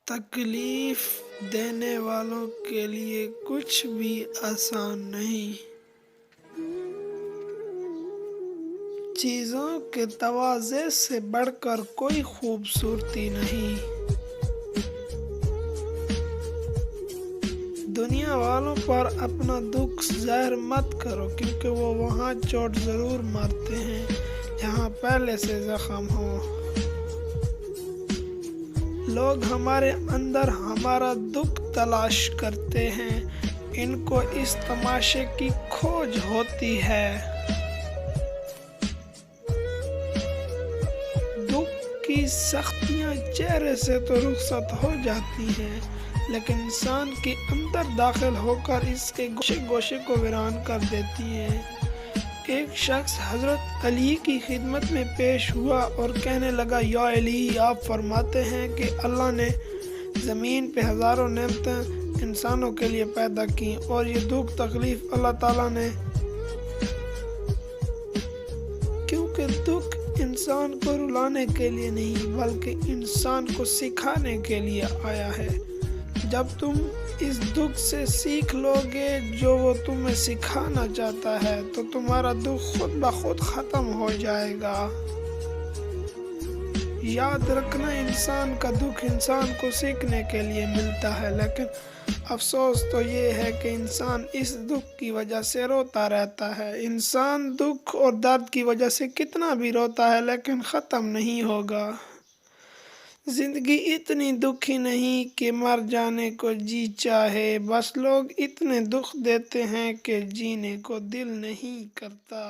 تکلیف دینے والوں کے لیے کچھ بھی آسان نہیں۔ چیزوں کے تواضع سے بڑھ کر کوئی خوبصورتی نہیں۔ دنیا والوں پر اپنا دکھ ظاہر مت کرو، کیونکہ وہ وہاں چوٹ ضرور مارتے ہیں جہاں پہلے سے زخم ہو۔ لوگ ہمارے اندر ہمارا دکھ تلاش کرتے ہیں، ان کو اس تماشے کی کھوج ہوتی ہے۔ دکھ کی سختیاں چہرے سے تو رخصت ہو جاتی ہیں، لیکن انسان کے اندر داخل ہو کر اس کے گوشے گوشے کو ویران کر دیتی ہیں۔ ایک شخص حضرت علی کی خدمت میں پیش ہوا اور کہنے لگا، یا علی، آپ فرماتے ہیں کہ اللہ نے زمین پہ ہزاروں نعمتیں انسانوں کے لیے پیدا کی، اور یہ دکھ تکلیف اللہ تعالیٰ نے کیونکہ دکھ انسان کو رلانے کے لیے نہیں بلکہ انسان کو سکھانے کے لیے آیا ہے۔ جب تم اس دکھ سے سیکھ لو گے جو وہ تمہیں سکھانا چاہتا ہے تو تمہارا دکھ خود بخود ختم ہو جائے گا۔ یاد رکھنا، انسان کا دکھ انسان کو سیکھنے کے لیے ملتا ہے، لیکن افسوس تو یہ ہے کہ انسان اس دکھ کی وجہ سے روتا رہتا ہے۔ انسان دکھ اور درد کی وجہ سے کتنا بھی روتا ہے لیکن ختم نہیں ہوگا۔ زندگی اتنی دکھی نہیں کہ مر جانے کو جی چاہے، بس لوگ اتنے دکھ دیتے ہیں کہ جینے کو دل نہیں کرتا۔